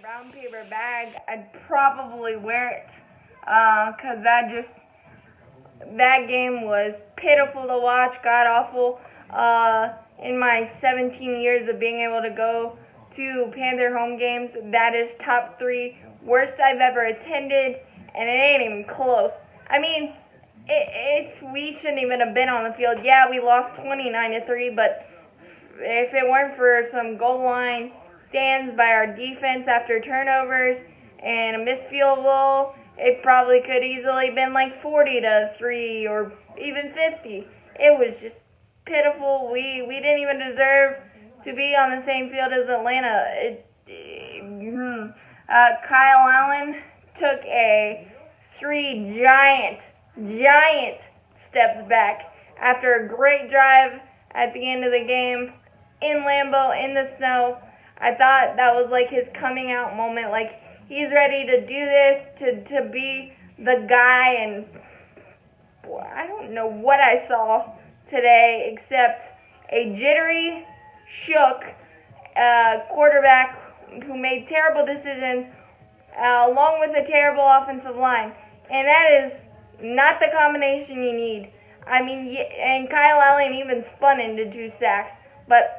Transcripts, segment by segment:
brown paper bag, I'd probably wear it. Cause that game was pitiful to watch, god awful. In my 17 years of being able to go to Panther home games, that is top 3 worst I've ever attended, and it ain't even close. I mean, we shouldn't even have been on the field. Yeah, we lost 29-3, but if it weren't for some goal line stands by our defense after turnovers and a missed field goal, it probably could easily been like 40-3 or even 50. It was just pitiful. We didn't even deserve to be on the same field as Atlanta. Kyle Allen took 3 giant steps back after a great drive at the end of the game in Lambeau in the snow. I thought that was like his coming out moment. Like, he's ready to do this, to be the guy, and boy, I don't know what I saw today except a jittery, shook quarterback who made terrible decisions along with a terrible offensive line. And that is not the combination you need. I mean, and Kyle Allen even spun into 2 sacks, but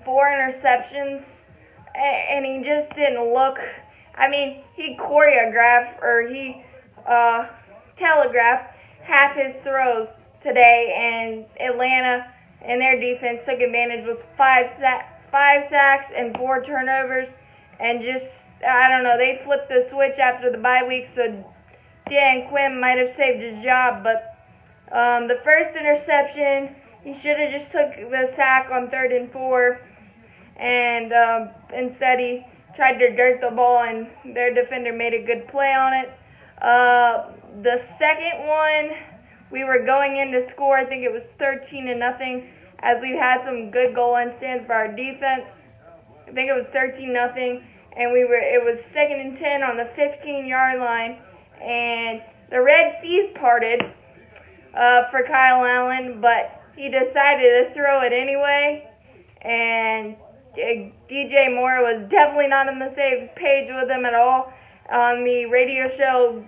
4 interceptions, and he just didn't look. I mean, he choreographed, or he telegraphed half his throws today, and Atlanta and their defense took advantage with 5 sacks and 4 turnovers, and just, I don't know, they flipped the switch after the bye week, so Dan Quinn might have saved his job. But the first interception, he should have just took the sack on 3rd and 4, and instead he tried to dirt the ball, and their defender made a good play on it. The second one, we were going in to score. I think it was 13-0, as we had some good goal line stands for our defense. I think it was 13-0, and it was 2nd and 10 on the 15-yard line, and the Red Seas parted for Kyle Allen, but he decided to throw it anyway, and DJ Moore was definitely not on the same page with him at all. On the radio show,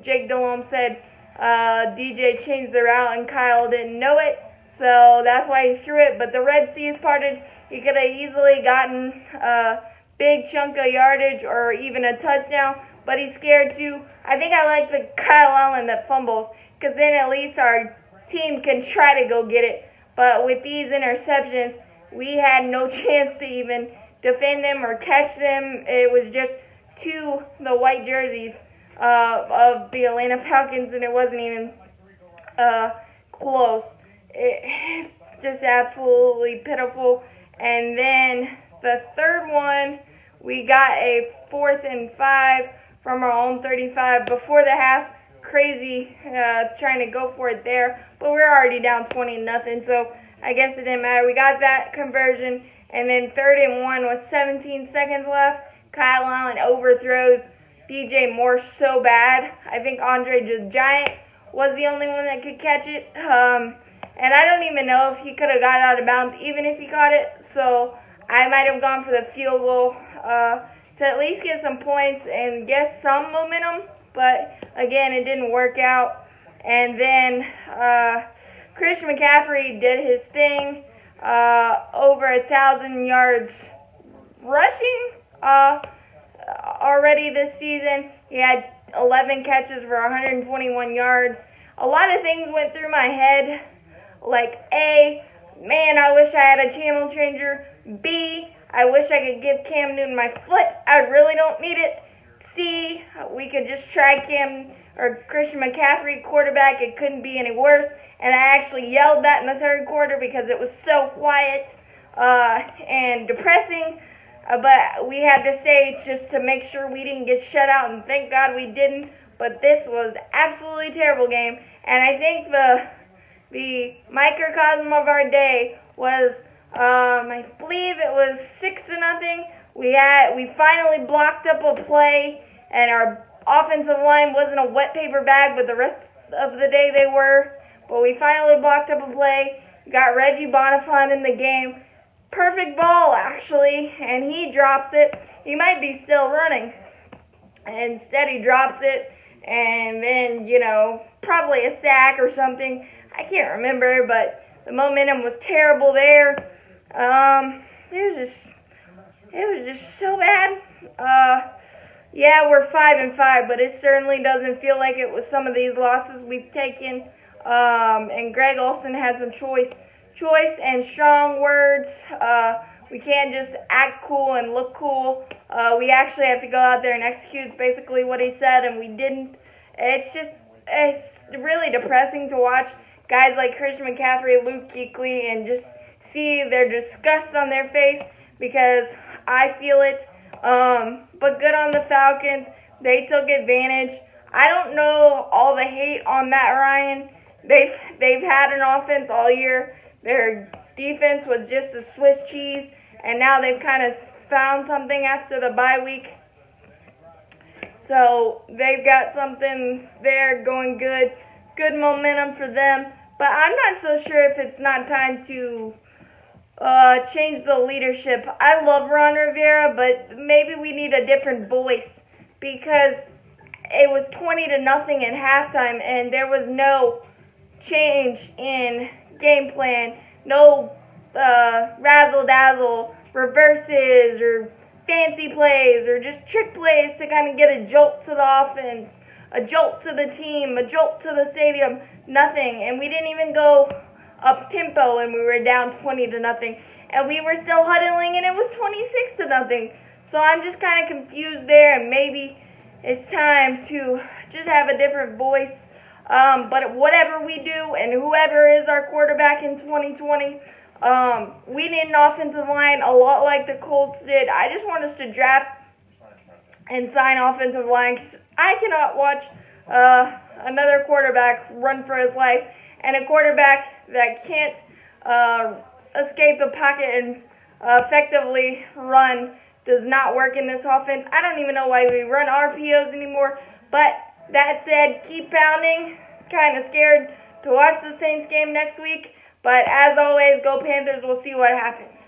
Jake Delhomme said DJ changed the route and Kyle didn't know it, so that's why he threw it. But the Red Seas parted. He could have easily gotten a big chunk of yardage or even a touchdown, but he's scared to. I think I like the Kyle Allen that fumbles, because then at least our team can try to go get it. But with these interceptions, we had no chance to even defend them or catch them. It was just to the white jerseys of the Atlanta Falcons, and it wasn't even close. It just absolutely pitiful. And then the third one, we got a 4th and 5 from our own 35 before the half. Crazy trying to go for it there, but we were already down 20-0, so I guess it didn't matter. We got that conversion, and then 3rd and 1 with 17 seconds left. Kyle Allen overthrows DJ Moore so bad. I think Andre the Giant was the only one that could catch it. And I don't even know if he could have got out of bounds, even if he caught it. So I might have gone for the field goal to at least get some points and get some momentum. But again, it didn't work out. And then Christian McCaffrey did his thing. Over 1,000 yards rushing already this season. He had 11 catches for 121 yards. A lot of things went through my head, like A, man, I wish I had a channel changer. B, I wish I could give Cam Newton my foot. I really don't need it. C, we could just try Christian McCaffrey quarterback. It couldn't be any worse. And I actually yelled that in the 3rd quarter because it was so quiet and depressing. But we had to say it just to make sure we didn't get shut out, and thank God we didn't. But this was absolutely terrible game, and I think the microcosm of our day was, I believe it was 6-0. We finally blocked up a play, and our offensive line wasn't a wet paper bag, but the rest of the day they were. But we finally blocked up a play, got Reggie Bonifant in the game. Perfect ball, actually, and he drops it. he might be still running. And instead he drops it, and then, probably a sack or something. I can't remember, but the momentum was terrible there. It was just so bad. Yeah, we're 5-5, but it certainly doesn't feel like it with some of these losses we've taken. And Greg Olson has some choice and strong words. We can't just act cool and look cool. We actually have to go out there and execute basically what he said, and we didn't. It's really depressing to watch guys like Christian McCaffrey, Luke Kuechly, and just see their disgust on their face, because I feel it. But good on the Falcons. They took advantage. I don't know all the hate on Matt Ryan. They've had an offense all year. Their defense was just a Swiss cheese, and now they've kind of found something after the bye week. So they've got something there going good. Good momentum for them. But I'm not so sure if it's not time to change the leadership. I love Ron Rivera, but maybe we need a different voice, because it was 20-0 at halftime, and there was no change in game plan, no razzle-dazzle, reverses, or fancy plays, or just trick plays to kind of get a jolt to the offense, a jolt to the team, a jolt to the stadium. Nothing. And we didn't even go up tempo, and we were down 20-0, and we were still huddling, and it was 26-0. So I'm just kind of confused there, and maybe it's time to just have a different voice. But whatever we do, and whoever is our quarterback in 2020, we need an offensive line a lot like the Colts did. I just want us to draft and sign offensive line, because I cannot watch another quarterback run for his life, and a quarterback that can't escape the pocket and effectively run does not work in this offense. I don't even know why we run RPOs anymore. But that said, keep pounding. Kind of scared to watch the Saints game next week. But as always, go Panthers. We'll see what happens.